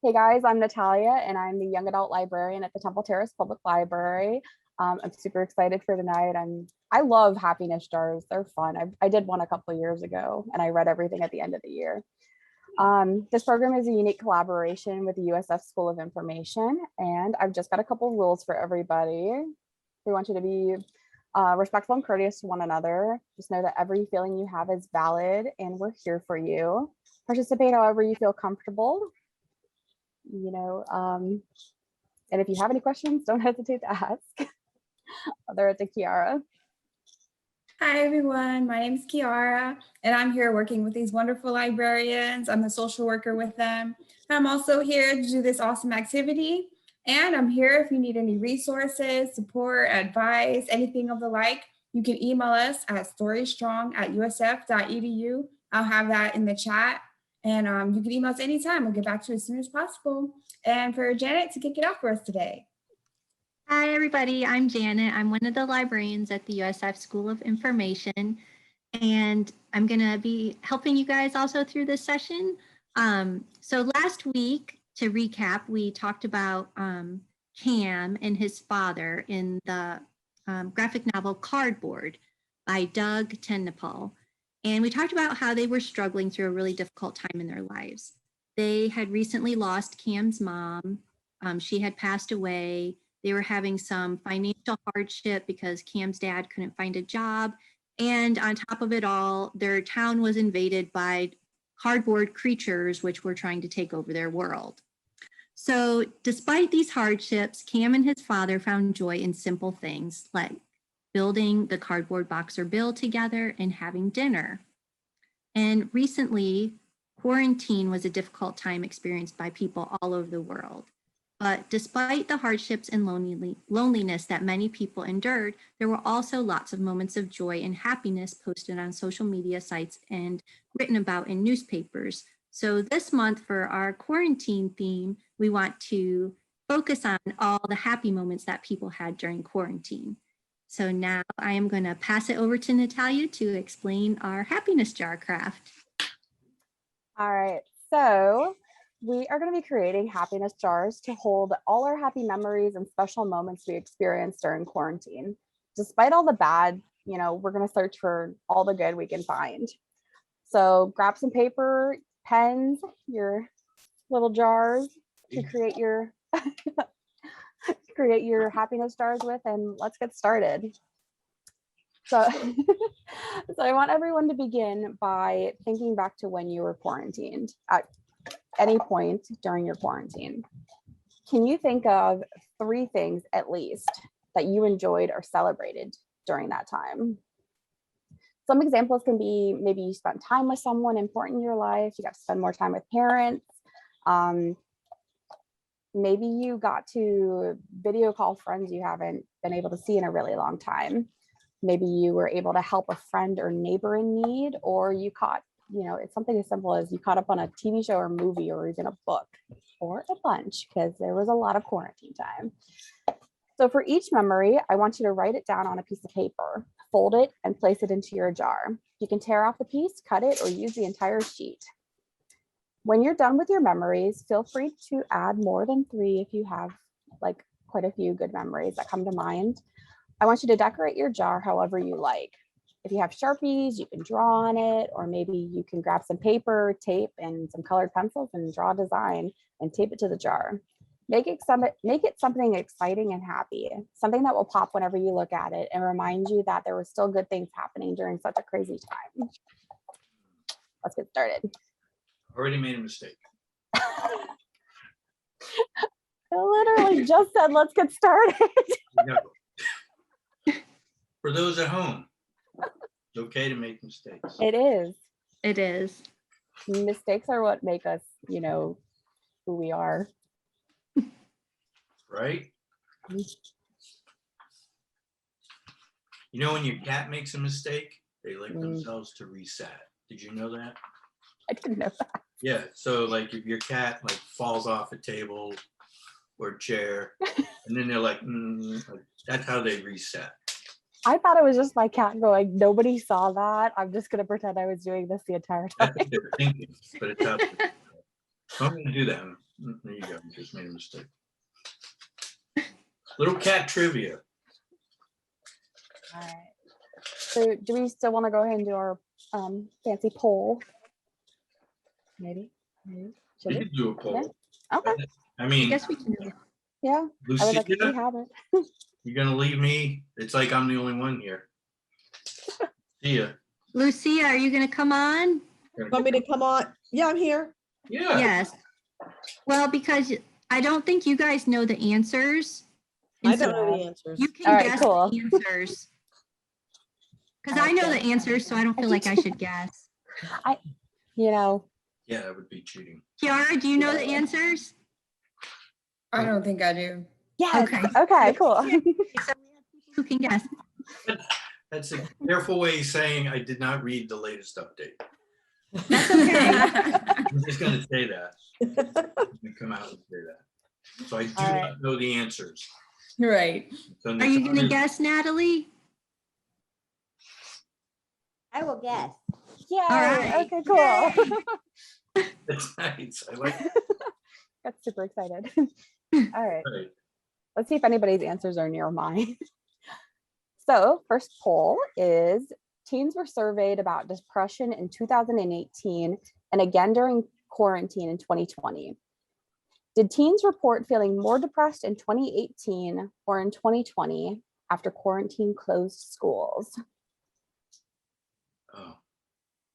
Hey guys, I'm Natalia and I'm the young adult librarian at the Temple Terrace Public Library. I'm super excited for tonight. I love happiness jars. They're fun. I did one a couple of years ago and I read everything at the end of the year. This program is a unique collaboration with the USF School of Information, and I've just got a couple rules for everybody. We want you to be respectful and courteous to one another. Just know that every feeling you have is valid and we're here for you. Participate however you feel comfortable. And if you have any questions, don't hesitate to ask. I'll throw it to Kiara. Hi everyone, my name is Kiara and I'm here working with these wonderful librarians. I'm the social worker with them. I'm also here to do this awesome activity, and I'm here if you need any resources, support, advice, anything of the like. You can email us at storystrong@usf.edu. I'll have that in the chat, and you can email us anytime. We'll get back to you as soon as possible. And for Janet to kick it off for us today. Hi, everybody. I'm Janet. I'm one of the librarians at the USF School of Information, and I'm going to be helping you guys also through this session. So last week, to recap, we talked about Cam and his father in the graphic novel Cardboard by Doug Tennepoel. And we talked about how they were struggling through a really difficult time in their lives. They had recently lost Cam's mom. She had passed away. They were having some financial hardship because Cam's dad couldn't find a job. And on top of it all, their town was invaded by cardboard creatures, which were trying to take over their world. So despite these hardships, Cam and his father found joy in simple things like building the cardboard boxer bill together and having dinner. And recently, quarantine was a difficult time experienced by people all over the world. But despite the hardships and loneliness that many people endured, there were also lots of moments of joy and happiness posted on social media sites and written about in newspapers. So this month for our quarantine theme, we want to focus on all the happy moments that people had during quarantine. So now I am going to pass it over to Natalia to explain our happiness jar craft. All right, so we are going to be creating happiness jars to hold all our happy memories and special moments we experienced during quarantine. Despite all the bad, we're going to search for all the good we can find. So grab some paper, pens, your little jars to create your happiness jars with, and let's get started. So I want everyone to begin by thinking back to when you were quarantined at any point during your quarantine. Can you think of 3 things at least that you enjoyed or celebrated during that time? Some examples can be maybe you spent time with someone important in your life, you got to spend more time with parents. Maybe you got to video call friends you haven't been able to see in a really long time. Maybe you were able to help a friend or neighbor in need, or you caught, it's something as simple as you caught up on a TV show or movie or even a book or a bunch, because there was a lot of quarantine time. So for each memory, I want you to write it down on a piece of paper, fold it and place it into your jar. You can tear off the piece, cut it, or use the entire sheet. When you're done with your memories, feel free to add more than 3 if you have like quite a few good memories that come to mind. I want you to decorate your jar however you like. If you have Sharpies, you can draw on it, or maybe you can grab some paper, tape, and some colored pencils and draw a design and tape it to the jar. Make it something exciting and happy, something that will pop whenever you look at it and remind you that there were still good things happening during such a crazy time. Let's get started. Already made a mistake. I literally just said, let's get started. No. For those at home, it's okay to make mistakes. It is. It is. Mistakes are what make us, who we are. Right? When your cat makes a mistake, they like themselves to reset. Did you know that? I didn't know that. Yeah, so like if your cat like falls off a table or chair, and then they're like, that's how they reset. I thought it was just my cat going, nobody saw that. I'm just going to pretend I was doing this the entire time. That's what they're thinking, but it's out there. So I'm going to do that. There you go. Just made a mistake. Little cat trivia. All right. So do we still want to go ahead and do our fancy poll? Maybe. Should We we? can do a poll. Okay. I I mean, guess we can. Yeah. I was like, we Lucia, have it. you're gonna leave me? It's like I'm the only one here. See ya. Lucia, are you going to come on? Want me to come on? Yeah, I'm here. Yeah. Yes. Well, because I don't think you guys know the answers. I and so don't know the answers. You can All right, guess cool. the answers. Because I know the answers, so I don't feel like I should guess. You know, Yeah, that would be cheating. Kiara, do you know the answers? I don't think I do. yes. Okay. Okay, cool. So we have people who can guess. That's a careful way of saying I did not read the latest update. That's okay. I'm just gonna say that. I'm gonna come out and say that. So I do All right. not know the answers. Right. So Are you going to guess, Natalie? I will guess. Yeah. right. Okay, cool. That's nice. I like it. Got super excited. All right. Right. Let's see if anybody's answers are near mine. So first poll is teens were surveyed about depression in 2018 and again during quarantine in 2020. Did teens report feeling more depressed in 2018 or in 2020 after quarantine closed schools? Oh.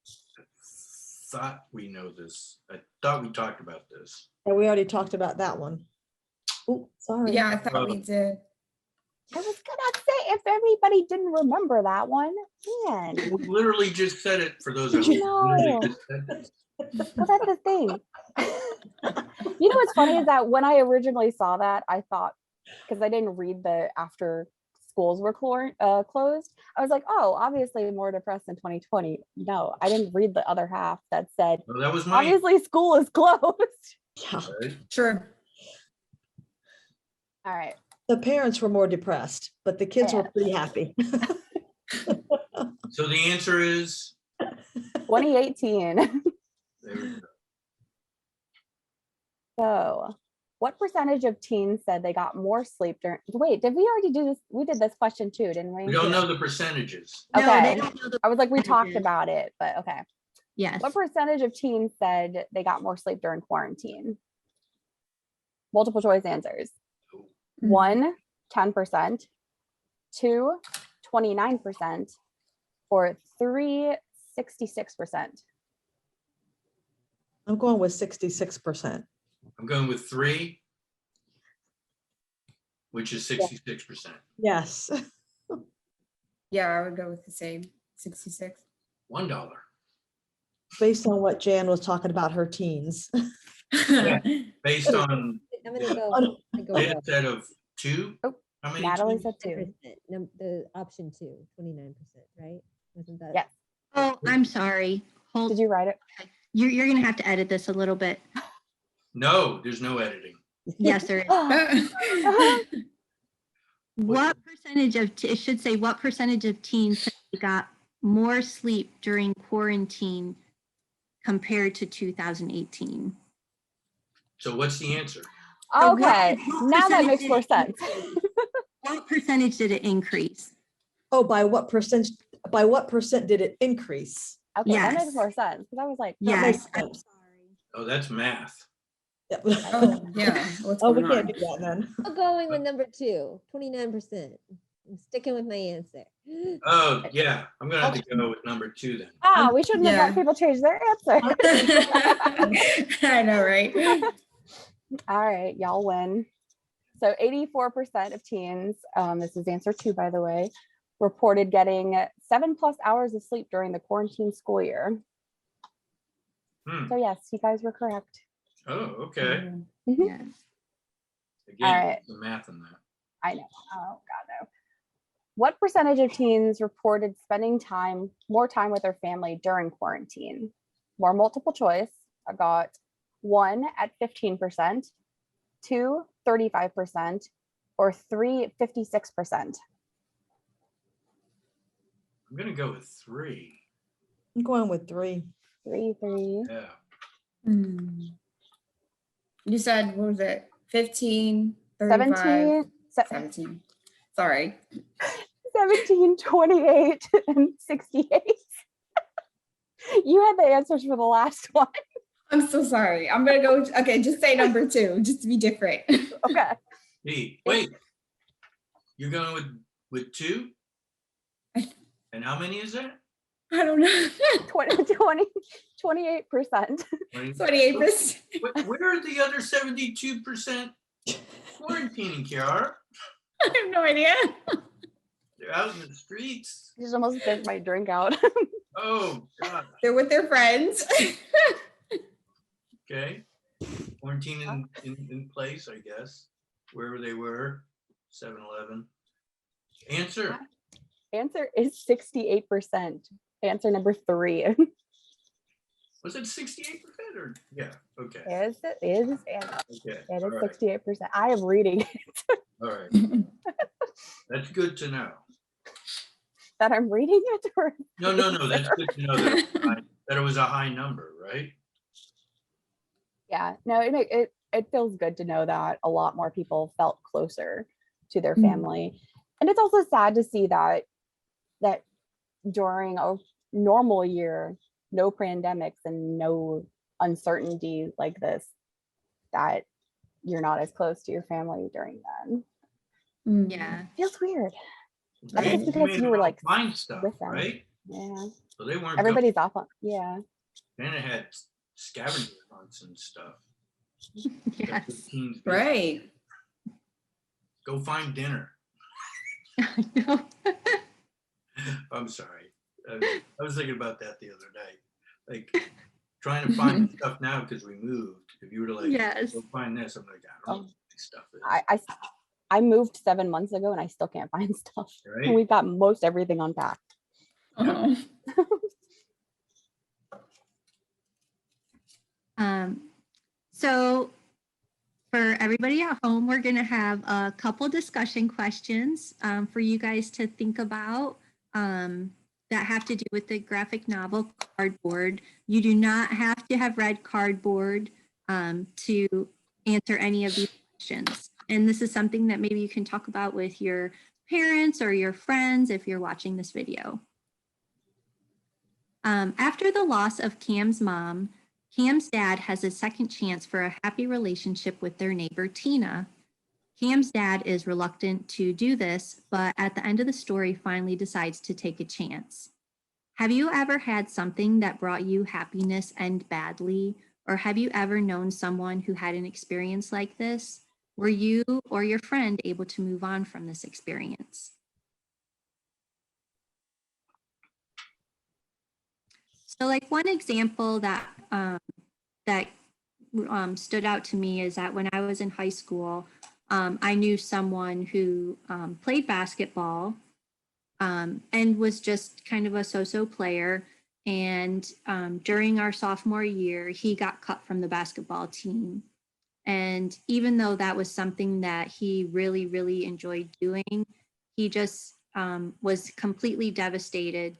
I thought we know this. I thought we talked about this. And we already talked about that one. Oh, sorry. Yeah, I thought we did. I was gonna say if everybody didn't remember that one, man. We literally just said it for those. That No. literally just said it. Well, that's the thing. You know what's funny is that when I originally saw that, I thought, because I didn't read the after schools were closed, I was like, oh, obviously more depressed in 2020. No, I didn't read the other half that said, Well, that was my. obviously school is closed. Yeah. Right? Sure. All right. The parents were more depressed, but the kids were Yeah. pretty happy. So the answer is. 2018. There we go. So what percentage of teens said they got more sleep during, wait, did we already do this? We did this question too, didn't we? We don't know the percentages. No, Okay. they don't know the I was like, we talked percentages. about it, but okay. Yes. What percentage of teens said they got more sleep during quarantine? Multiple choice answers. Mhm. 1, 10%, 2, 29%, or 3, 66%. I'm going with 66%. I'm going with 3, which is 66%. Yes. Yeah, I would go with the same 66. $1. Based on what Jan was talking about her teens. Based on I'm gonna go. Oh, I'm gonna go data with set of 2. Oh, How many? Natalie teams? said 2. 10%. The option 2, 29%, right? Wasn't that? Yes. Oh, I'm sorry. Hold. Did you write it? You're going to have to edit this a little bit. No, there's no editing. Yes, there is. What percentage of, it should say what percentage of teens said they got more sleep during quarantine compared to 2018? So what's the answer? So what- Okay, what now that percentage makes did more it sense. increase? What percentage did it increase? Oh, by what percent did it increase? Okay, that Yes. makes more sense because I was like, That Yes. makes I'm sense. sorry. Oh, that's math. Yeah. Oh, yeah. What's Oh, we going can't on? do that then. I'm going with number 2, 29%. I'm sticking with my answer. Oh, yeah. I'm gonna have to go with number 2 then. ah, we shouldn't have Yeah. let people change their answer. I know, right? All right, y'all win. So 84% of teens, this is answer 2, by the way, reported getting 7+ hours of sleep during the quarantine school year. Hmm. So yes, you guys were correct. Oh, okay. Mhm. Yes. Again, right. the math in that. I know. Oh God, no. What percentage of teens reported spending more time with their family during quarantine? More multiple choice. I got 1 at 15%, 2, 35%, or 3, 56%. I'm gonna go with 3. I'm going with 3. 3, 3. Yeah. Hmm. You said, what was it? 15, 35, 17. Sorry. 17, 28, and 68. You had the answers for the last one. I'm so sorry. I'm going to go. Okay, just say number 2, just to be different. Okay. Hey, wait. You're going with 2? And how many is that? I don't know. 28%. 28%. Where are the other 72% quarantining, Kiara? I have no idea. They're out in the streets. Just almost spit my drink out. Oh, God. They're with their friends. Okay. Quarantine in place, I guess, wherever they were, 7-Eleven. Answer. Answer is 68%. Answer number 3. Was it 68% or? Yeah, okay. Is it is Okay. it All is right. 68%. I am reading it. All right. That's good to know. That I'm reading it or No, that's good to know that it was a high number, right? yeah, no, it feels good to know that a lot more people felt closer to their Mm. family. And it's also sad to see that during a normal year, no pandemics and no uncertainty like this, that you're not as close to your family during then. Mm. Yeah. Feels weird. I Right? think it's because made you them were all like find stuff, with them. right? Yeah. So they weren't. Everybody's off on, yeah. Then it had scavenger hunts and stuff. Yes. Teens be- Right. Go find dinner. I know. I'm sorry. I was thinking about that the other day. Like trying to find stuff now because we moved. If you were to like, Yes. go find this, I'm like, I don't know what this stuff is. I moved 7 months ago and I still can't find stuff. Right? We've got most everything unpacked. Oh. So for everybody at home, we're going to have a couple discussion questions for you guys to think about that have to do with the graphic novel cardboard. You do not have to have read cardboard to answer any of these questions. And this is something that maybe you can talk about with your parents or your friends if you're watching this video. After the loss of Cam's mom, Cam's dad has a second chance for a happy relationship with their neighbor, Tina. Cam's dad is reluctant to do this, but at the end of the story finally decides to take a chance. Have you ever had something that brought you happiness end badly? Or have you ever known someone who had an experience like this? Were you or your friend able to move on from this experience? So like one example that stood out to me is that when I was in high school, I knew someone who played basketball and was just kind of a so-so player. And during our sophomore year, he got cut from the basketball team. And even though that was something that he really, really enjoyed doing, he just was completely devastated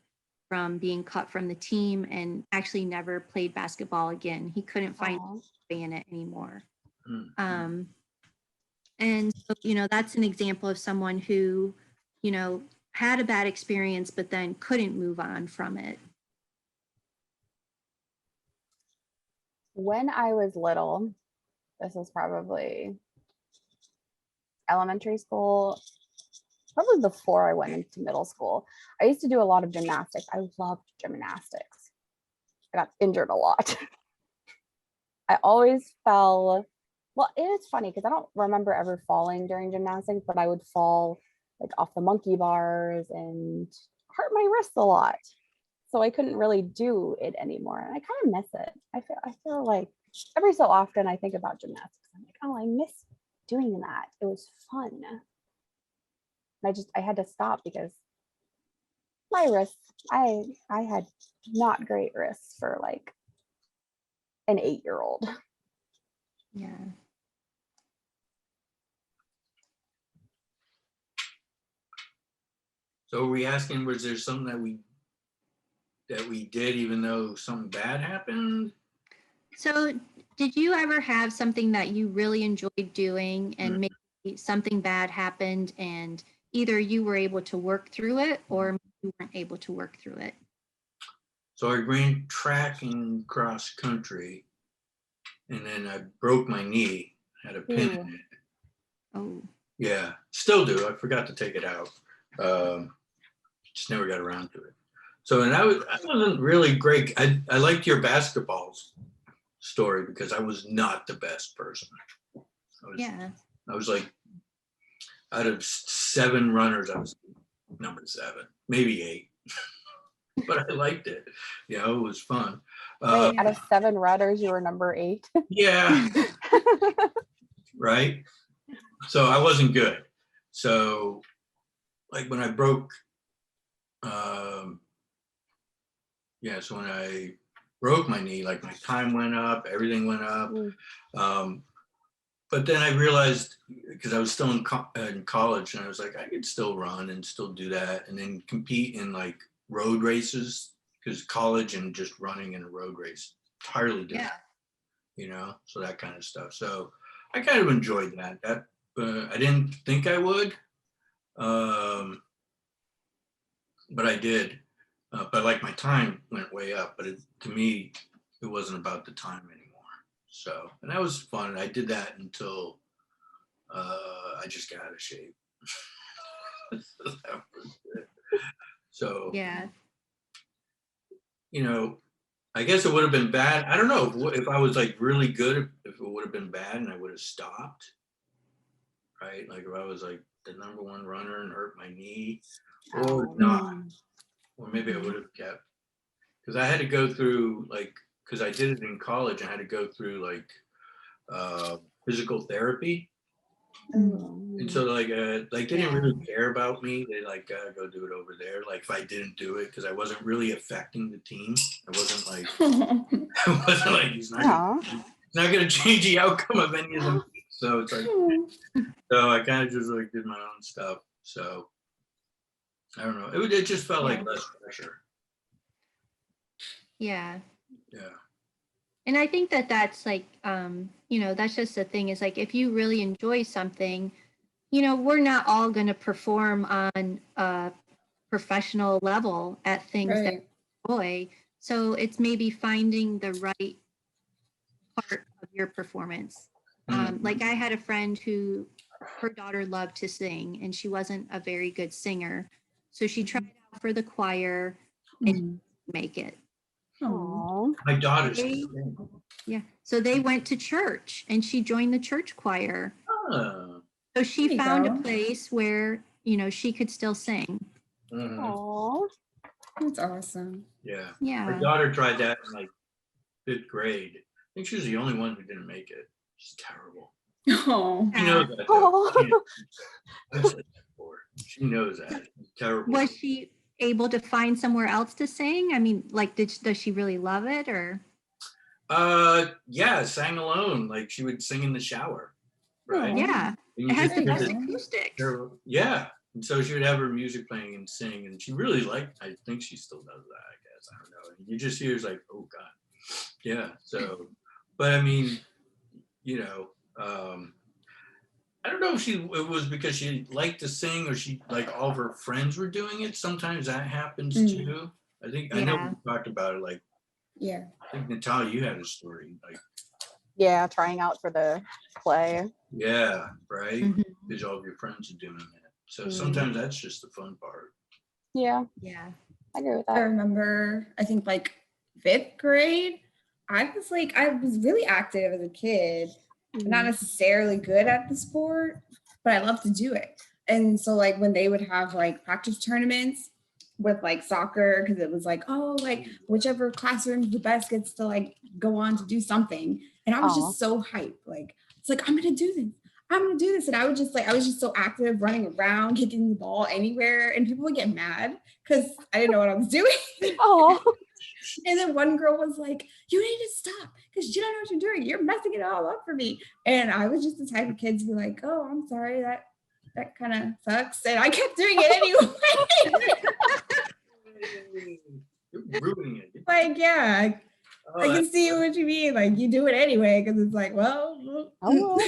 from being cut from the team and actually never played basketball again. He couldn't find joy in it anymore. Mm. And so, you know, that's an example of someone who, you know, had a bad experience, but then couldn't move on from it. When I was little, this was probably elementary school, probably before I went into middle school. I used to do a lot of gymnastics. I loved gymnastics. I got injured a lot. I always fell. Well, it is funny because I don't remember ever falling during gymnastics, but I would fall like off the monkey bars and hurt my wrist a lot. So I couldn't really do it anymore. And I kind of miss it. I feel like every so often I think about gymnastics. I'm like, oh, I miss doing that. It was fun. And I had to stop because my wrists, I had not great wrists for like an 8-year-old. Yeah. So are we asking, was there something that we did even though something bad happened? So Did you ever have something that you really enjoyed doing and maybe something bad happened and either you were able to work through it or you weren't able to work through it? So I ran track and cross country, and then I broke my knee, had a pin in it. Oh, Yeah, still do. I forgot to take it out. Just never got around to it. So, and I wasn't really great. I liked your basketball story because I was not the best person. I was like, out of 7 runners, I was number 7, maybe 8. But I liked it. You know, it was fun. Wait, out of 7 runners, you were number 8. Yeah. Right. So I wasn't good. So like when I broke, so when I broke my knee, like my time went up, everything went up. But then I realized, because I was still in college, and I was like, I could still run and still do that, and then compete in like road races, because college and just running in a road race, entirely different, you know, so that kind of stuff. So I kind of enjoyed that. I didn't think I would, but I did. But like my time went way up, but to me, it wasn't about the time anymore. So, and that was fun. I did that until I just got out of shape. So, you know, I guess it would have been bad. I don't know if I was like really good, if it would have been bad and I would have stopped, right? Like if I was like the number 1 runner and hurt my knee or not, or maybe I would have kept, because I had to go through like, because I did it in college, I had to go through like physical therapy. And so like they didn't really care about me. They like go do it over there. Like if I didn't do it, because I wasn't really affecting the team. I wasn't like he's not gonna change the outcome of any of them. So it's like so I kind of just like did my own stuff. So I don't know. It just felt like less pressure. Yeah. Yeah. And I think that's like, you know, that's just the thing is like, if you really enjoy something, you know, we're not all going to perform on a professional level at things that we enjoy. So it's maybe finding the right part of your performance. Like I had a friend who her daughter loved to sing and she wasn't a very good singer. So she tried out for the choir and didn't make it. My daughter's So they went to church and she joined the church choir. So she found a place where, you know, she could still sing. That's awesome. Yeah. Yeah. My daughter tried that in like 5th grade. I think she was the only one who didn't make it. She's terrible. Oh. She knows that. Though. I've said that before. She knows that. It's terrible. Was she able to find somewhere else to sing? I mean, like, does she really love it or? Yeah, sang alone. Like she would sing in the shower, right? Yeah, it has the best acoustics. Yeah, and so she would have her music playing and sing, and she really liked. I think she still does that. I guess I don't know. And you just hear it's like, oh God, yeah. So, but I mean, you know, I don't know if it was because she liked to sing or she like all of her friends were doing it. Sometimes that happens too. I think I know we talked about it. Like, I think Natalia, you had a story like. Yeah, trying out for the play. Yeah, right. Because all of your friends are doing it. So sometimes that's just the fun part. Yeah. Yeah. I agree with that. I remember, I think like 5th grade, I was really active as a kid. Not necessarily good at the sport, but I love to do it. And so like when they would have like practice tournaments with like soccer, because it was like, oh, like whichever classroom's the best gets to like go on to do something. And I was just so hyped. Like, it's like, I'm gonna do this. I'm gonna do this. And I was just so active, running around, kicking the ball anywhere. And people would get mad because I didn't know what I was doing. And then one girl was like, you need to stop because you don't know what you're doing. You're messing it all up for me. And I was just the type of kid to be like, oh, I'm sorry, that kind of sucks. And I kept doing it anyway. You're ruining it. Like, yeah. Oh, I can see what you mean. Like you do it anyway because it's like, well. Oh, well.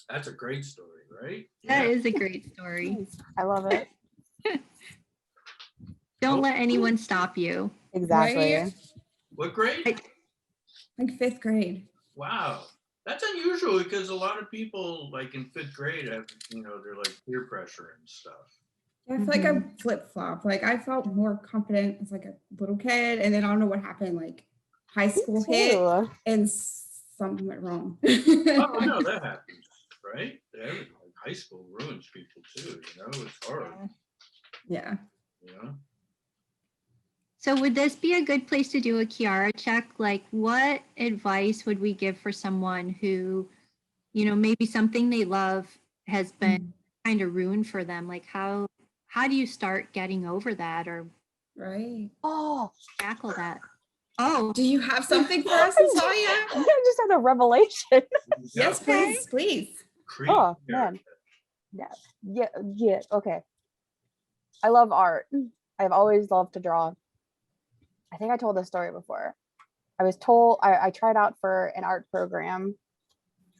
that's a great story, right? That is a great story. I love it. Don't let anyone stop you. Exactly. Right? What grade? Like 5th grade. Wow. That's unusual because a lot of people like in 5th grade have, they're like peer pressure and stuff. I feel like I flip-flop. Like I felt more confident as like a little kid, and then I don't know what happened. Like high school hit, Too. and something went wrong. Oh no, that happens, right? Like, high school ruins people too. It's hard. Yeah. So would this be a good place to do a Kiara check? Like what advice would we give for someone who, maybe something they love has been kind of ruined for them? Like how do you start getting over that or Right. Oh, tackle that? Oh, Do you have something for us, Natalia? I just had a revelation. Yes, please, please. Oh, man. Yeah. Okay. I love art. I've always loved to draw. I think I told this story before. I was told I tried out for an art program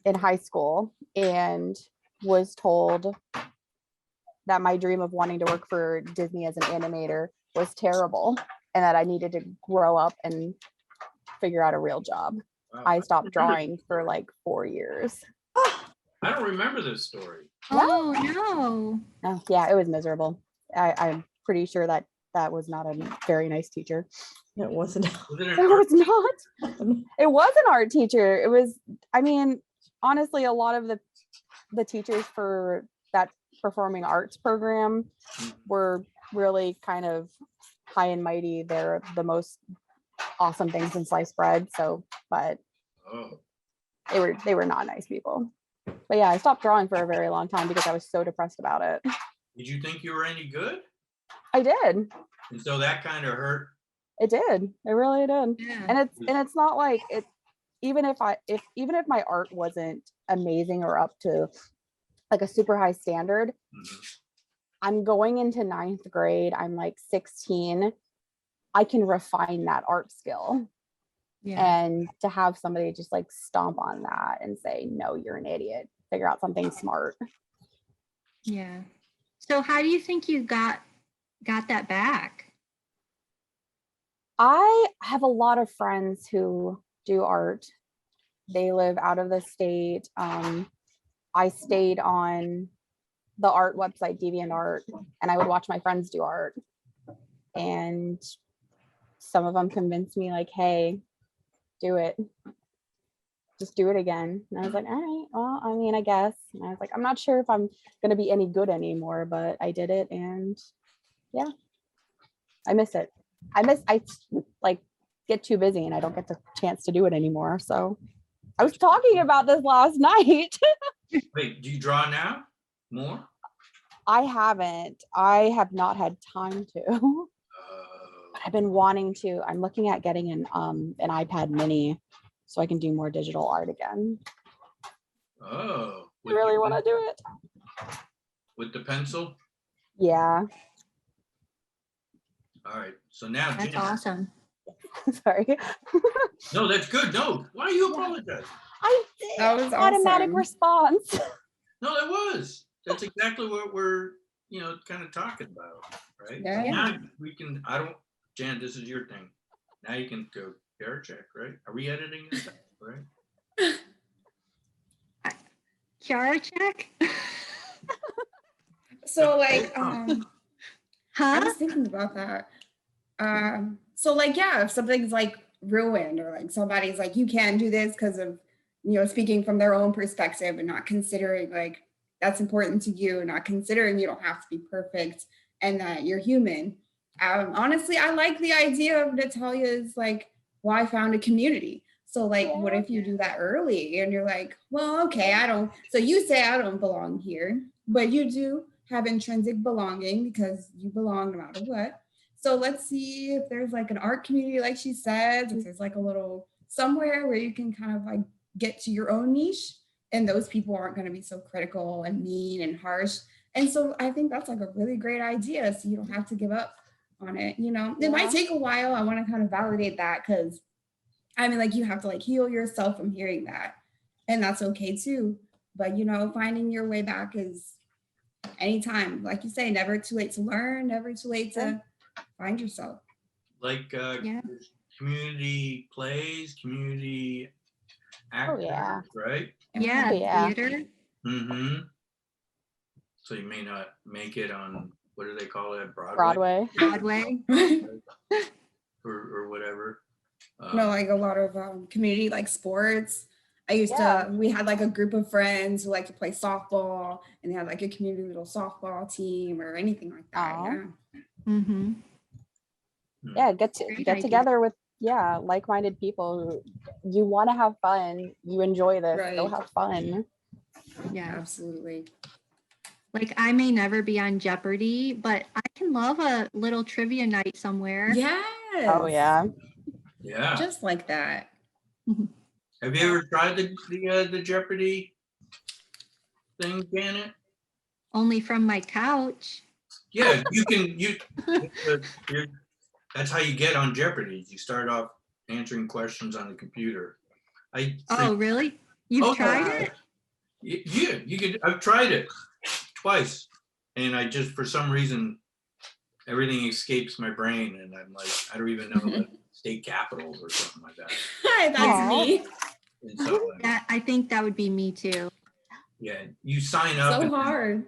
in high school and was told that my dream of wanting to work for Disney as an animator was terrible and that I needed to grow up and figure out a real job. Wow. I stopped drawing for like 4 years. I don't remember this story. oh no. Oh, yeah, it was miserable. I'm pretty sure that was not a very nice teacher. It wasn't. Was it an No, art? it's not. It was an art teacher. It was, honestly, a lot of the teachers for that performing arts program were really kind of high and mighty. They're the most awesome things in sliced bread. So, but Oh, they were not nice people. But yeah, I stopped drawing for a very long time because I was so depressed about it. did you think you were any good? I did. And so that kind of hurt. It did. It really did. Yeah. And it's not like it. Even if my art wasn't amazing or up to like a super high standard, I'm going into 9th grade. I'm like 16. I can refine that art skill. Yeah. And to have somebody just like stomp on that and say, no, you're an idiot. Figure out something smart. Yeah. So how do you think you got that back? I have a lot of friends who do art. They live out of the state. I stayed on the art website, DeviantArt, and I would watch my friends do art. And some of them convinced me like, hey, do it. Just do it again. And I was like, all right, well, I guess. And I was like, I'm not sure if I'm going to be any good anymore, but I did it. And yeah, I miss it. I like get too busy and I don't get the chance to do it anymore. So I was talking about this last night. Wait, do you draw now? More? I haven't. I have not had time to. I've been wanting to. I'm looking at getting an iPad mini so I can do more digital art again. Oh. I really want to do it. With the pencil? Yeah. All right. So now, That's Jan. awesome. Sorry. No, that's good. No, why do you apologize? I did. That was Automatic awesome. response. No, that was. That's exactly what we're, kind of talking about, right? Yeah. Now we can, Jan, this is your thing. Now you can go Kiara check, right? Are we editing this, right? Kiara check? So like, I Huh? was thinking about that. So like, yeah, if something's like ruined or like somebody's like, you can't do this because of, speaking from their own perspective and not considering like that's important to you, not considering you don't have to be perfect and that you're human. Honestly, I like the idea of Natalia's like, well, I found a community. So like, what if you do that early and you're like, well, okay, so you say I don't belong here, but you do have intrinsic belonging because you belong no matter what. So let's see if there's like an art community, like she says, if there's like a little somewhere where you can kind of like get to your own niche and those people aren't going to be so critical and mean and harsh. And so I think that's like a really great idea. So you don't have to give up on it. It might take a while. I want to kind of validate that because I mean, like you have to like heal yourself from hearing that. And that's okay too. But you know, finding your way back is anytime. Like you say, never too late to learn, never too late to find yourself. Like Yeah. community plays, community actors, yeah. right? Yeah, Yeah. theater. Mm-hmm. So you may not make it on, what do they call it, Broadway. Broadway. or whatever. No, like a lot of community like sports. I used Yeah. to, we had like a group of friends who like to play softball and they had like a community little softball team or anything like that. Aw. Yeah. Mm-hmm. Yeah, Great get idea. together with like-minded people who you want to have fun. You enjoy this. Go Right. have fun. Yeah. Absolutely. Like I may never be on Jeopardy, but I can love a little trivia night somewhere. Yes. Oh yeah. Yeah. Just like that. Have you ever tried the Jeopardy thing, Janet? Only from my couch. Yeah, you're, that's how you get on Jeopardy. You start off answering questions on the computer. Oh, really? You've Oh, tried wow. it? Yeah, you could. I've tried it twice, and I just, for some reason, everything escapes my brain, and I'm like, I don't even know the state capitals or something like that. That's Aw. me. And so, That I think that would be me too. yeah, you sign up. So and hard.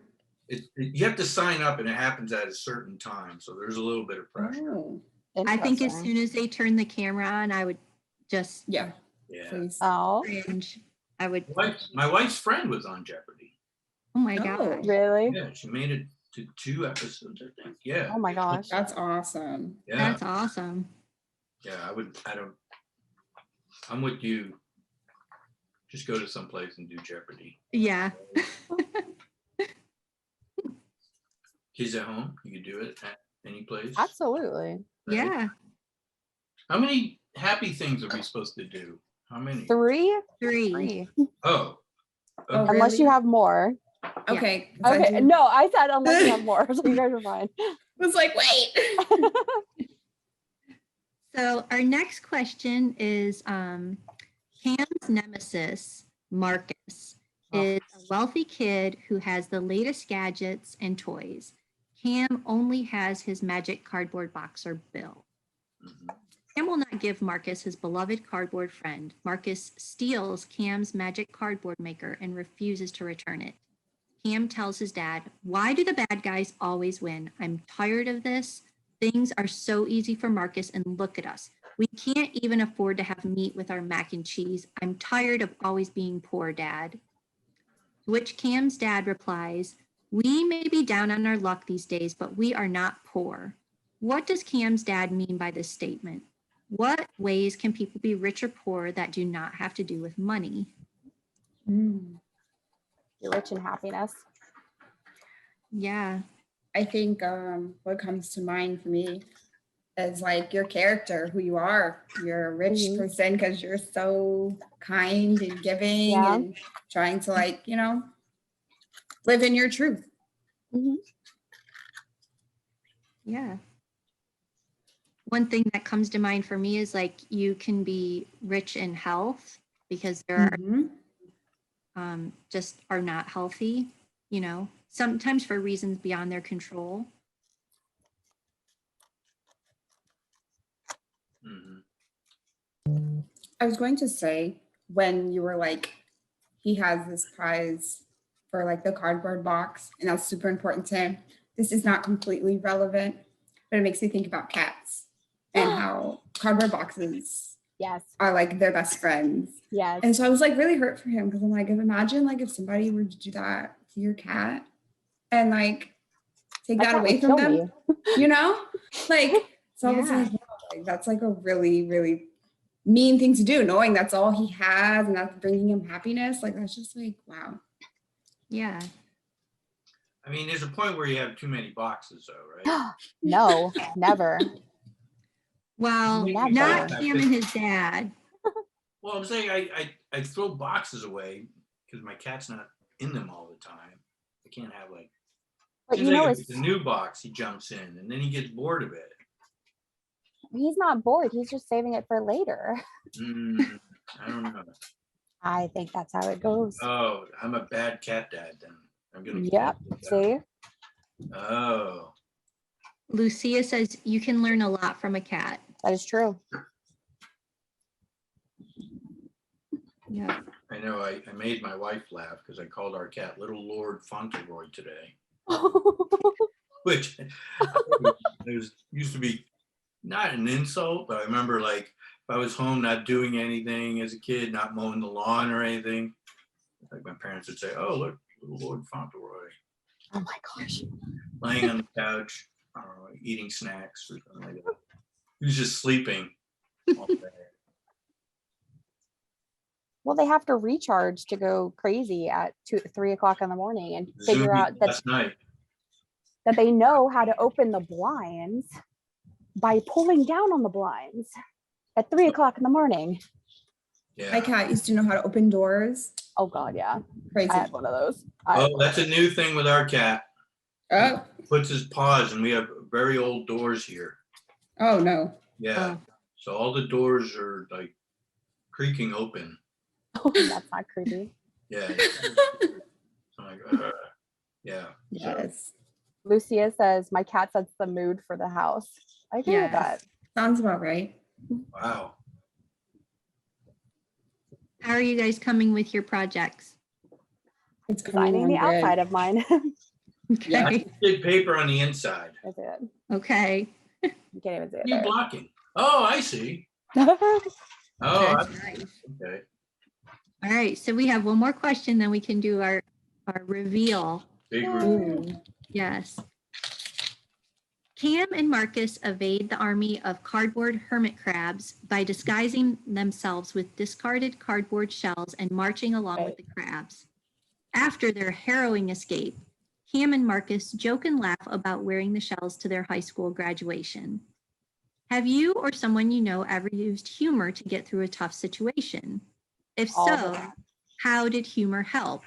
you have to sign up, and it happens at a certain time, so there's a little bit of pressure. Oh. I think as Interesting. soon as they turn the camera on, I would just Yeah. Yeah, Please. Oh, cringe. I would. my wife's friend was on Jeopardy. Oh my Oh. gosh. really? Yeah, she made it to 2 episodes, I think. Yeah. Oh my gosh. That's awesome. Yeah. That's awesome. Yeah, I'm with you. Just go to some place and do Jeopardy. Yeah. Kids at home, you can do it at any place. Absolutely. right? Yeah. How many happy things are we supposed to do? How many? Three. Three. Oh. Oh, Okay. Unless you really? have more. Okay. 'cause I Okay. do- No, I said unless you have more. So you guys are fine. was like, wait. So our next question is Cam's nemesis, Marcus, is a wealthy kid who has the latest gadgets and toys. Cam only has his magic cardboard boxer, Bill. Mhm. Cam will not give Marcus his beloved cardboard friend. Marcus steals Cam's magic cardboard maker and refuses to return it. Cam tells his dad, "Why do the bad guys always win? I'm tired of this. Things are so easy for Marcus, and look at us. We can't even afford to have meat with our mac and cheese. I'm tired of always being poor, Dad." To which Cam's dad replies, "We may be down on our luck these days, but we are not poor." What does Cam's dad mean by this statement? What ways can people be rich or poor that do not have to do with money? Mm. You're rich in happiness. Yeah. I think what comes to mind for me is like your character, who you are. You're a rich Mhm. person because you're so kind and giving Yeah. and trying to like, you know, live in your truth. Yeah. One thing that comes to mind for me is like you can be rich in health because there are Mhm. just are not healthy, you know, sometimes for reasons beyond their control. Mhm. I was going to say when you were like, he has this prize for like the cardboard box, and that's super important to him. This is not completely relevant, but it makes me think about cats and how cardboard boxes Yes. are like their best friends. Yes. And so I was like really hurt for him because I'm like, imagine like if somebody were to do that to your cat and like take My that cat away would from kill them, you know? Like, so I was Yeah. like, wow, like, that's like a really, really mean thing to do, knowing that's all he has and that's bringing him happiness. Like, that's just like, wow. Yeah. I mean, there's a point where you have too many boxes, though, right? No, never. Well, Never. not Cam and his dad. Well, I'm saying I throw boxes away because my cat's not in them all the time. I can't have like. But Seems you know, like if it's it's a new box, he jumps in, and then he gets bored of it. He's not bored. He's just saving it for later. I don't know. I think that's how it goes. Oh, I'm a bad cat dad then. I'm gonna. Yep. See? Oh, Lucia says you can learn a lot from a cat. That is true. Yeah. I know. I made my wife laugh because I called our cat Little Lord Fauntleroy today, which used to be not an insult, but I remember like if I was home not doing anything as a kid, not mowing the lawn or anything, like my parents would say, "Oh, look, Little Lord Fauntleroy Oh my gosh. laying on the couch, I don't know, eating snacks or something like that." He was just sleeping all day. Well, they have to recharge to go crazy at 3 o'clock in the morning and figure Zoomies out that, last night. that they know how to open the blinds by pulling down on the blinds at 3 o'clock in the morning. My Yeah. cat used to know how to open doors. Oh God, yeah. Crazy. I had one of those. I had Oh, one that's of a new thing with our cat. Oh, Puts his paws, and we have very old doors here. oh no. Yeah. So all the doors are like creaking open. those. That's not creepy. Yeah. I'm like, yeah. So, Yes. Lucia says, my cat sets the mood for the house. I agree with that. Yes. Sounds about right. wow. How are you guys coming with your projects? It's coming Designing the along good. outside of mine. Yeah. Okay. Did paper on the inside. That's it. Okay. You can't even see What are you it blocking? Oh, I see. there. Oh, That's nice. okay. All right. So we have one more question, then we can do our reveal. Big Yay. room. Ooh. Yes. Cam and Marcus evade the army of cardboard hermit crabs by disguising themselves with discarded cardboard shells and marching along with the crabs. After their harrowing escape, Cam and Marcus joke and laugh about wearing the shells to their high school graduation. Have you or someone you know ever used humor to get through a tough situation? If All the so, time. how did humor help?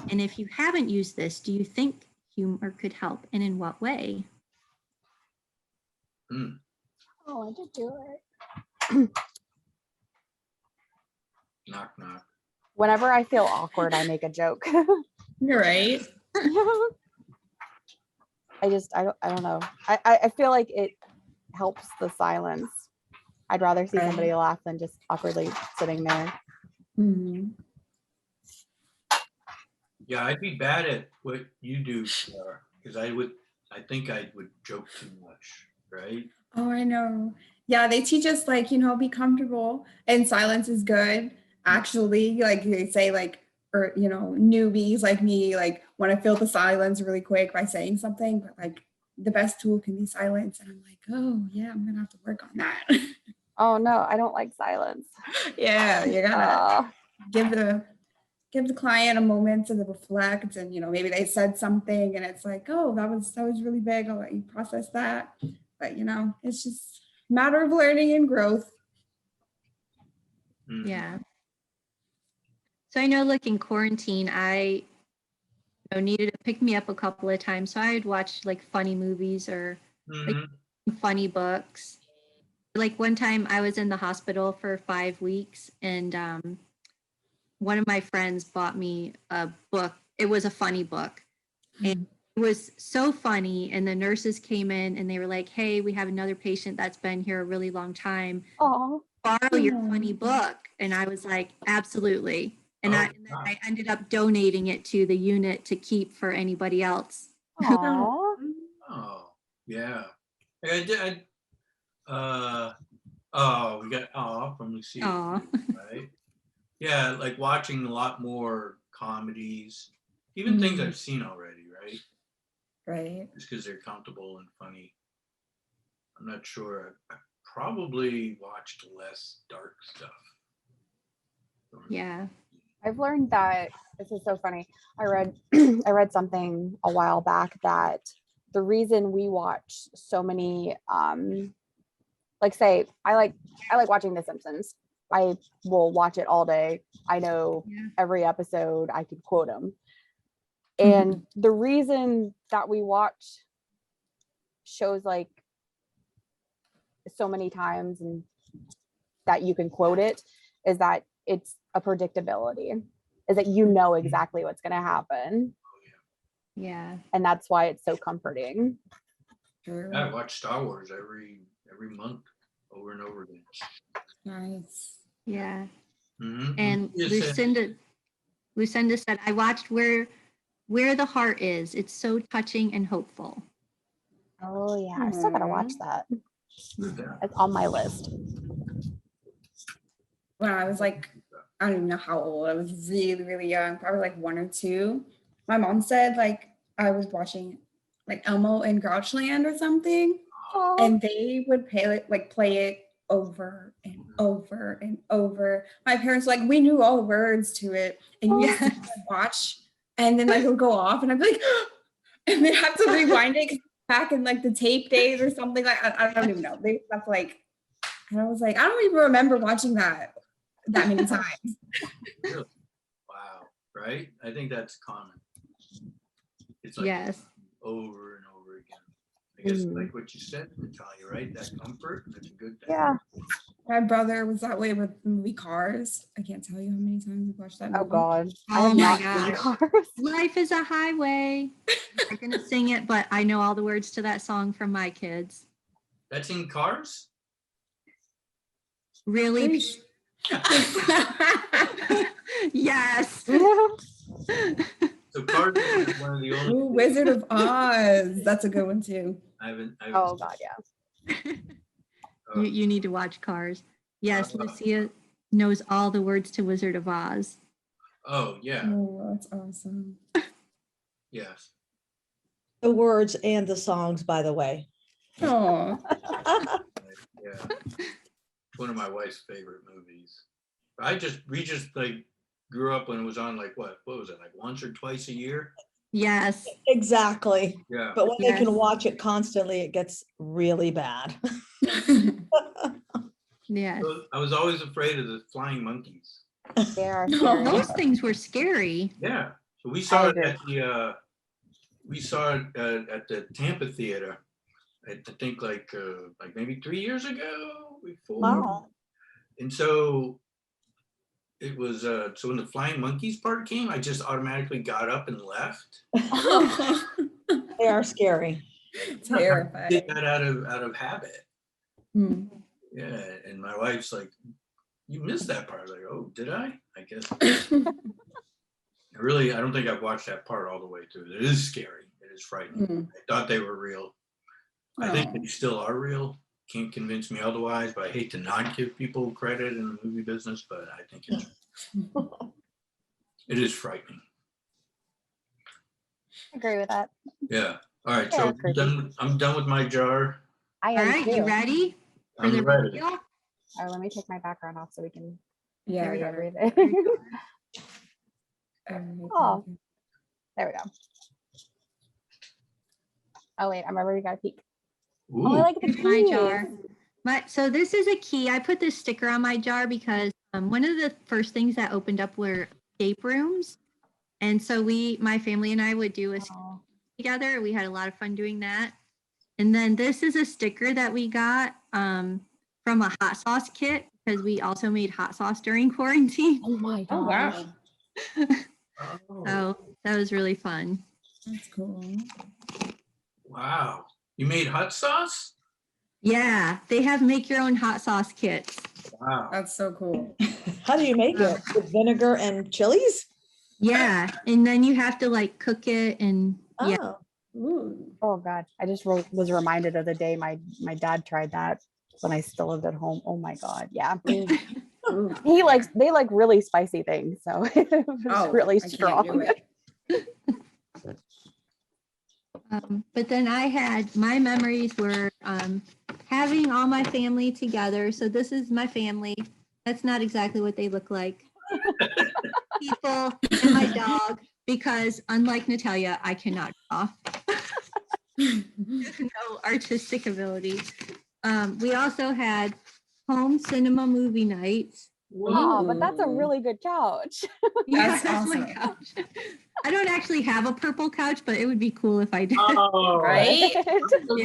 And if you haven't used this, do you think humor could help, and in what way? Hmm. Oh, I did do it. Knock, knock. Whenever I feel awkward, I make a joke. You're right. I don't know. I feel like it helps the silence. I'd rather see somebody laugh than just awkwardly sitting there. Mhm. Yeah, I'd be bad at what you do, because I think I would joke too much, right? Oh, I know. Yeah, they teach us like, be comfortable and silence is good. Actually, like they say like, or, newbies like me, like want to fill the silence really quick by saying something, but like the best tool can be silence. And I'm like, oh yeah, I'm gonna have to work on that. Oh no, I don't like silence. Yeah, you gotta Oh, give the client a moment to reflect, and maybe they said something and it's like, oh, that was really big, I'll let you process that. But it's just a matter of learning and growth. Mm. Yeah. So I know, like in quarantine, I needed to pick me up a couple of times. So I'd watch like funny movies or Mhm. funny books. Like one time I was in the hospital for 5 weeks, and one of my friends bought me a book. It was a funny book. And it was so funny. And the nurses came in and they were like, hey, we have another patient that's been here a really long time. oh, Borrow your funny book. And I was like, absolutely. And, Oh, and then I ended up donating it to the unit to keep for anybody else. oh. Oh, yeah. I did. We got from Lucia, Aw. right? Yeah, like watching a lot more comedies, even things I've seen already, right? Right. Just because they're comfortable and funny. I'm not sure. I probably watched less dark stuff. Yeah. I've learned that this is so funny. I read I read something a while back that the reason we watch so many like say I like watching The Simpsons. I will watch it all day. I know every episode. I could quote them. And the reason that we watch shows like so many times and that you can quote it, is that it's a predictability, is that you know exactly what's going to happen. Yeah. And that's why it's so comforting. True. I watch Star Wars every month over and over again. Nice. Yeah. Mhm. And You said- Lucinda said, I watched Where the Heart Is. It's so touching and hopeful. Oh yeah, I still gotta watch that. Who's that? It's on my list. When I was like, I don't even know how old. I was really, really young, probably like 1 or 2. My mom said like I was watching like Elmo and Grouchland or something, and they would play it over and over and over. My parents were like, we knew all the words to it, and you just watch, and then like it would go off, and I'd be like, and they have to rewind it back in like the tape days or something. Like I don't even know. That's like, and I was like, I don't even remember watching that many times. Really? Wow. Right? I think that's common. It's like Yes. over and over again. I guess like what you said, Natalia, right? That comfort, that's a good thing. Yeah. My brother was that way with the movie Cars. I can't tell you how many times we watched that movie. Oh God. I Oh have my not seen gosh. Cars. Life is a highway. I'm going to sing it, but I know all the words to that song from my kids. That's in Cars? Really? Yes. So Cars is one of the only. Ooh, Wizard of Oz. That's a good one too. I haven't Oh God, yeah. You need to watch Cars. Yes, Lucia knows all the words to Wizard of Oz. Oh, yeah. Oh, that's awesome. Yes. The words and the songs, by the way. Oh, Yeah. It's one of my wife's favorite movies. We just like grew up when it was on like what was it, like once or twice a year? Yes. Exactly. Yeah. But when they Yes. can watch it constantly, it gets really bad. Yes. So I was always afraid of the flying monkeys. They are No. scary. Those things were scary. Yeah. So we saw it agree. at the Tampa Theater. I think like maybe 3 years ago, before. Wow. And so it was so when the flying monkeys part came, I just automatically got up and left. They are scary. I terrifying. did that out of habit. Hmm. Yeah, and my wife's like, "You missed that part." I was like, "Oh, did I? I guess." I don't think I've watched that part all the way through. It is scary. It is frightening. Hmm. I thought they were real. I think they still are real. Can't convince me otherwise, but I hate to not give people credit in the movie business, but I think it is frightening. I agree with that. Yeah. All right. Yeah, So creepy. I'm done with my jar. I All am right, too. you ready? For I'm the ready. video? All right, let me take my background off so we can Yeah, There we yeah. everything. Oh. There we go. Oh wait, I'm already got a peek. Ooh. Oh, I like the Here's my keys. jar. So this is a key. I put this sticker on my jar because one of the first things that opened up were escape rooms. And so my family and I would do a Oh, together. We had a lot of fun doing that. And then this is a sticker that we got from a hot sauce kit because we also made hot sauce during quarantine. oh my Oh gosh. wow, Oh, So that was really fun. that's cool. wow. You made hot sauce? Yeah, they have make your own hot sauce kits. Wow. That's so cool. How do you make it? With vinegar and chilies? Yeah, and then you have to like cook it and yeah. Oh, Ooh. Oh God, I just was reminded of the day my dad tried that when I still lived at home. Oh my God, yeah. Ooh. They like really spicy things, so it was Oh, really I can't do strong. it. But then I had my memories were having all my family together. So this is my family. That's not exactly what they look like. People and my dog, because unlike Natalia, I cannot draw. No artistic ability. We also had home cinema movie nights. Oh, but that's a Ooh. really good couch. Yeah, That's that's my awesome. couch. I don't actually have a purple couch, but it would be cool if I did. Oh, Right? Yeah.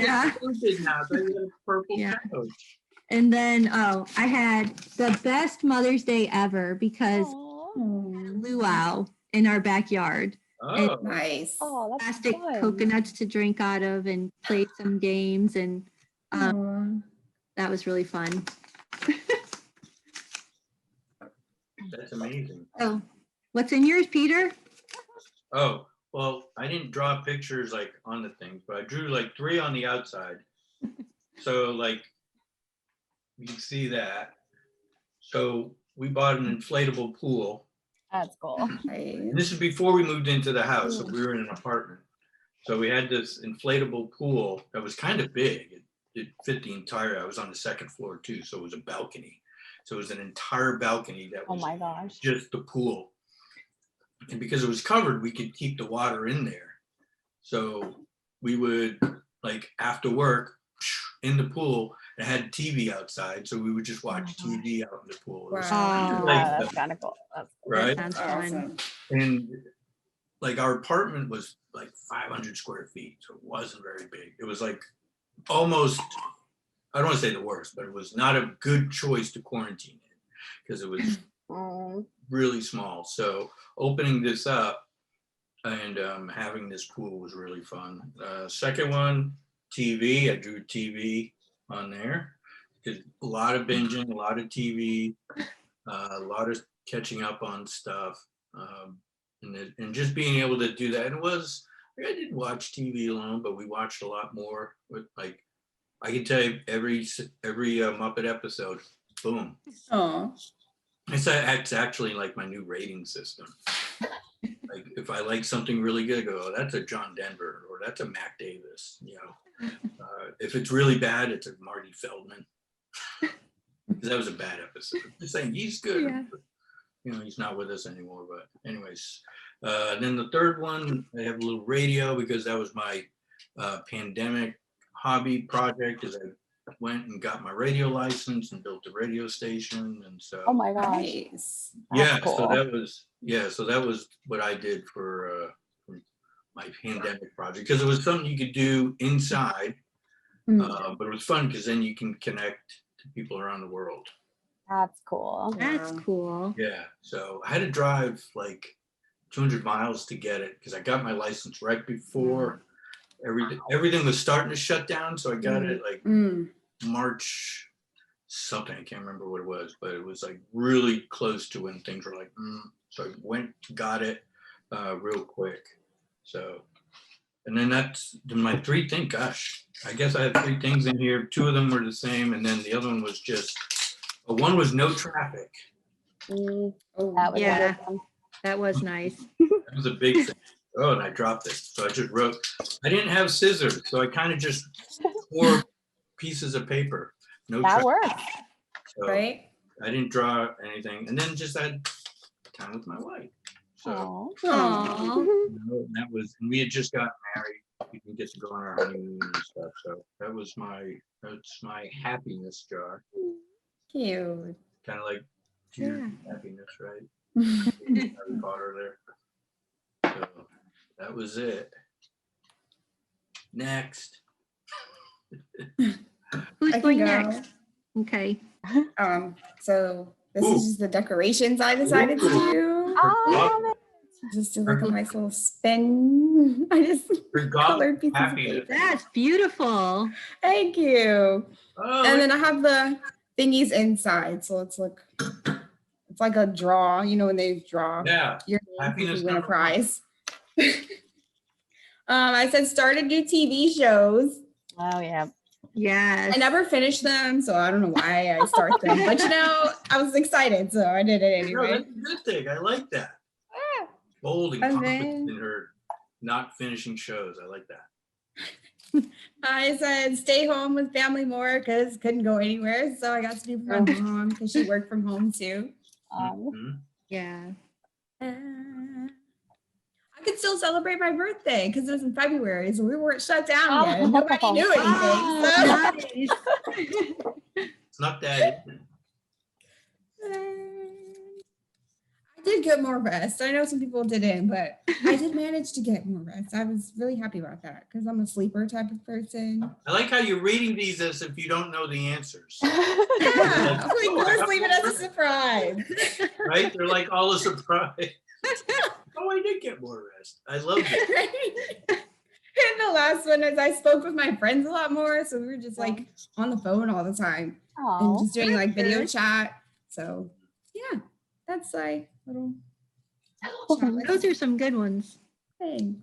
Now, I thought you had a purple Yeah. couch. And then, oh, I had the best Mother's Day ever because Aw. luau in our backyard. Oh, Nice. Oh, that's Plastic fun. coconuts to drink out of and played some games, and Aw. that was really fun. that's amazing. So, what's in yours, Peter? Oh, well, I didn't draw pictures like on the things, but I drew like 3 on the outside. So like, you can see that. So we bought an inflatable pool. That's cool. Nice. And this is before we moved into the house. So we were in an apartment. So we had this inflatable pool that was kind of big. It fit the entire, I was on the 2nd floor too. So it was a balcony. So it was an entire balcony that Oh was my gosh. just the pool. And because it was covered, we could keep the water in there. So we would, like, after work, in the pool, it had TV outside. So we would just watch Oh my TV out in the pool. It was Wow. Oh, like that's the- kind of cool. That's cool. right? That sounds fun. Awesome. And like our apartment was like 500 square feet. So it wasn't very big. It was like almost, I don't want to say the worst, but it was not a good choice to quarantine in because it was Mm. really small. So opening this up and having this pool was really fun. Second one, TV. I drew TV on there. Did a lot of binging, a lot of TV, a lot of catching up on stuff, and just being able to do that. And it was, I didn't watch TV alone, but we watched a lot more. With, like, I can tell you every Muppet episode, boom. Oh, It's actually like my new rating system. Like if I like something really good, I go, oh, that's a John Denver or that's a Mac Davis. You know, if it's really bad, it's a Marty Feldman. 'Cause that was a bad episode. Just saying he's good. Yeah. But, you know, he's not with us anymore. But anyways, then the third one, I have a little radio because that was my pandemic hobby project. Is I went and got my radio license and built a radio station, and so Oh my gosh. nice. yeah, That's so cool. that was what I did for my pandemic project because it was something you could do inside, but it was fun because then you can connect to people around the world. That's cool. That's Wow. cool. Yeah, so I had to drive like 200 miles to get it because I got my license right before everything was starting to shut down. So I got it like Mm. March something, I can't remember what it was, but it was like really close to when things were like, so I went, got it real quick. So, and then that's my 3 things. Gosh, I guess I have 3 things in here. 2 of them were the same, and then the other one was just, one was no traffic. Mm, Oh, that was a Yeah. good one. That was nice. That was a big thing. Oh, and I dropped it. So I just wrote, I didn't have scissors, so I kind of just tore pieces of paper. No That traffic. works. So right? I didn't draw anything, and then just had time with my wife. So Aw. Aw. you know, and that was, and we had just got married. We didn't get to go on our honeymoon and stuff. So that's my happiness jar. Cute. Kind of like tears Yeah. of happiness, right? Harry Potter there. So that was it. Next. Who's I going can next? go. Okay. So this Ooh. is just the decorations I decided to do. Oh, I love it. Just to like a nice little spin. I just Forgot colored pieces of happiness. paper. That's beautiful. Thank you. Oh, And then I have the thingies inside. So it's like a draw, you know, when they draw yeah. your name if Happiness you win a number 1. prize. I said start to do TV shows. Oh yeah. Yes. I never finished them, so I don't know why I start them. But you know, I was excited, so I did it No, anyway. that's a good thing. I like that. Bold and And confident then- in her not finishing shows. I like that. I said stay home with family more because couldn't go anywhere. So I got to be with my mom because she worked from home too. Mhm. Yeah. I could still celebrate my birthday because it was in February, so we weren't shut down Oh. yet. And nobody knew anything. Oh, So. nice. It's not that. I did get more rest. I know some people didn't, but I did manage to get more rest. I was really happy about that because I'm a sleeper type of person. I like how you're reading these as if you don't know the answers, Yeah, I'm like, let's leave it as a surprise. right? They're like all a surprise. Oh, I did get more rest. I love it. And the last one is I spoke with my friends a lot more. So we were just like on the phone all the time and Oh, just doing like video good. chat. So yeah, that's like little chat Those are some good ones. thing.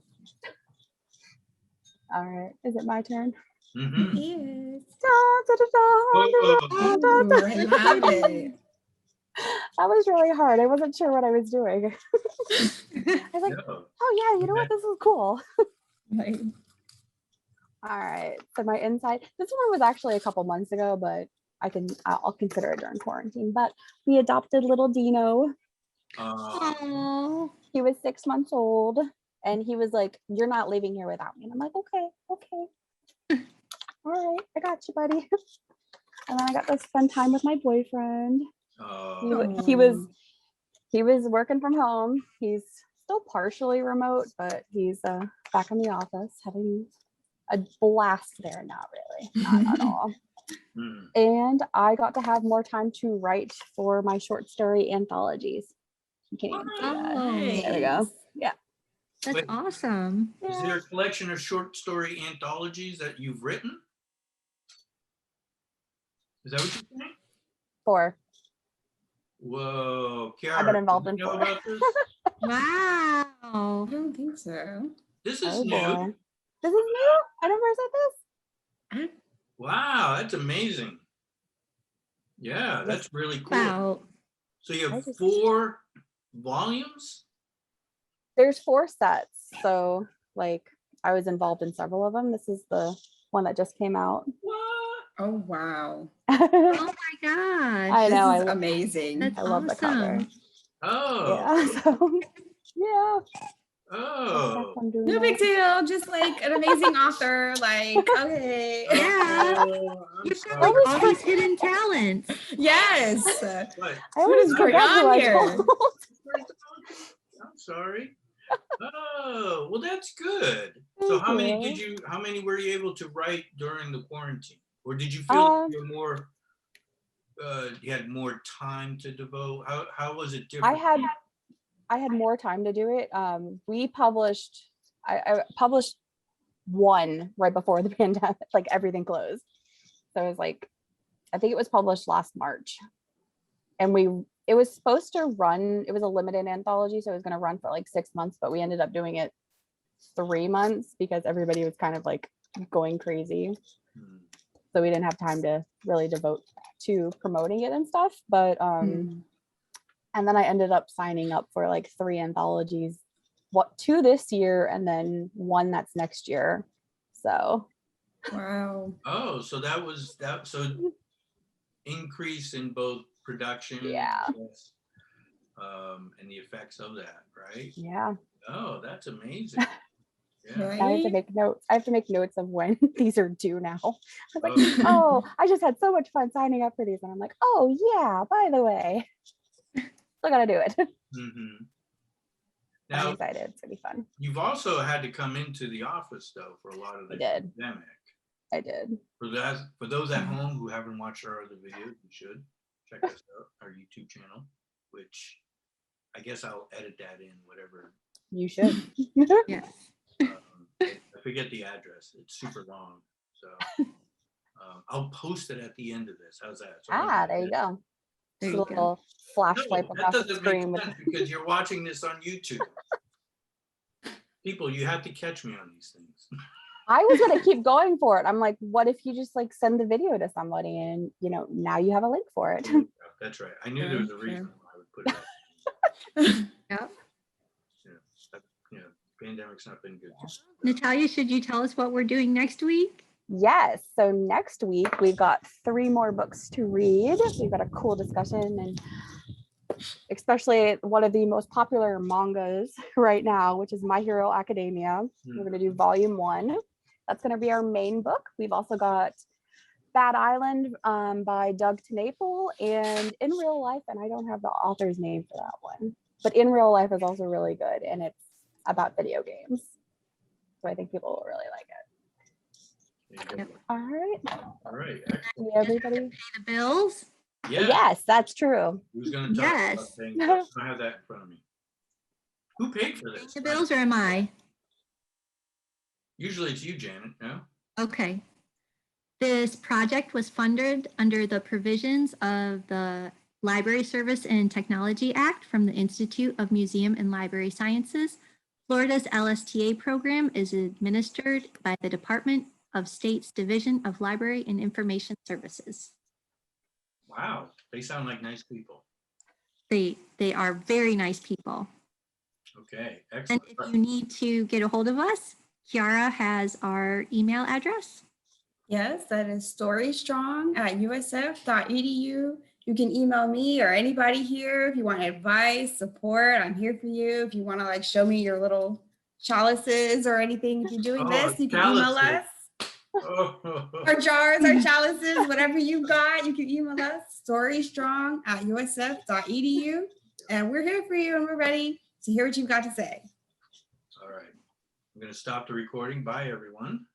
all right. Is it my turn? Mhm. Yes. Da, da, da, da, da, da, da, Ooh, I love it. That was really hard. I wasn't sure what I was doing. I was like, No. oh yeah, you know what? This is cool. Like, All right. So my inside, this one was actually a couple months ago, but I'll consider it during quarantine. But we adopted little Dino. Oh, He was 6 months old, and he was like, "You're not leaving here without me." And I'm like, "Okay. All right, I got you, buddy." And then I got to spend time with my boyfriend. He was working from home. He's still partially remote, but he's back in the office having a blast there. Not really, not at all. Mm. And I got to have more time to write for my short story anthologies. You can't even see that. Oh. There we go. Yeah. that's Wait. awesome. Is there a collection of short story anthologies that you've written? Is that what you're saying? 4. Whoa, Kiara, I've been involved did in you know 4. about this? Wow. I don't think so. This is Oh new. boy. This is new. I never said this. Wow, that's amazing. Yeah, that's really cool. Wow. So you I have just- 4 volumes? There's 4 sets. So like I was involved in several of them. This is the one that just came out. What? Oh wow. Oh my gosh. I know. This is I amazing. That's I love the cover. awesome. Oh, Yeah. So yeah. oh. No big deal. Just like an amazing author. Like, okay. Yeah. Oh, I'm You've got sorry. like all these hidden talents. Yes. What? I always is forget going who on I here? told. I'm sorry. Oh, well, that's good. So Thank how many you. how many were you able to write during the quarantine? Or did you feel you're more, you had more time to devote? How was it different? I had more time to do it. We published, I published one right before the pandemic, like everything closed. So it was like, I think it was published last March. And it was supposed to run, it was a limited anthology. So it was going to run for like 6 months, but we ended up doing it 3 months because everybody was kind of like going crazy. Hmm. So we didn't have time to really devote to promoting it and stuff. But and then I ended up signing up for like 3 anthologies, 2 this year and then 1 that's next year. So Wow. Oh, so that was that. So increase in both production, Yeah. and the effects of that, right? yeah, Oh, that's amazing. Yeah. Right? I have to make notes. I have to make notes of when these are due now. I was like, Oh. oh, I just had so much fun signing up for these, and I'm like, oh yeah, by the way, still gotta do it. Mhm. I'm Now, excited. It's gonna be fun. you've also had to come into the office though for a lot of the I did. pandemic. I did. For those at home who haven't watched our other videos, you should check us out, our YouTube channel, which I guess I'll edit that in, whatever. You should. Yes. I forget the address. It's super long. So I'll post it at the end of this. How's that? So There you go. There Just a you go. little flash No, swipe that across the doesn't screen make with sense because you're watching this on YouTube. People, you have to catch me on these things. I was gonna keep going for it. I'm like, what if you just like send the video to somebody and now you have a link for it. That's right. I knew there was a Very reason why I would put it. Yep. Pandemic's not been good. Natalia, should you tell us what we're doing next week? Yes. So next week we've got 3 more books to read. We've got a cool discussion, and especially one of the most popular mangas right now, which is My Hero Academia. We're going to do volume 1. That's going to be our main book. We've also got Bad Island by Doug Tenaple and In Real Life, and I don't have the author's name for that one. but in real life is also really good, and it's about video games. So I think people will really like it. There you go. All right. All right. See Excellent. everybody. Pay the bills. Yeah. Yes, that's true. Who's going to talk Yes. about things? I have that in front of me. Who paid for Pay this? the bills, or am I? Usually it's you, Janet. No? Okay. This project was funded under the provisions of the Library Service and Technology Act from the Institute of Museum and Library Sciences. Florida's LSTA program is administered by the Department of State's Division of Library and Information Services. Wow. They sound like nice people. They are very nice people. Okay. And Excellent. if you need to get a hold of us, Kiara has our email address. Yes, that is storystrong@usf.edu. You can email me or anybody here if you want advice, support. I'm here for you. If you want to like show me your little chalices or anything, if you're doing this, you can email chalices. us. Oh. Our jars, our chalices, whatever you got, you can email us, storystrong@usf.edu. And we're here for you and we're ready to hear what you've got to say. All right. I'm going to stop the recording. Bye, everyone.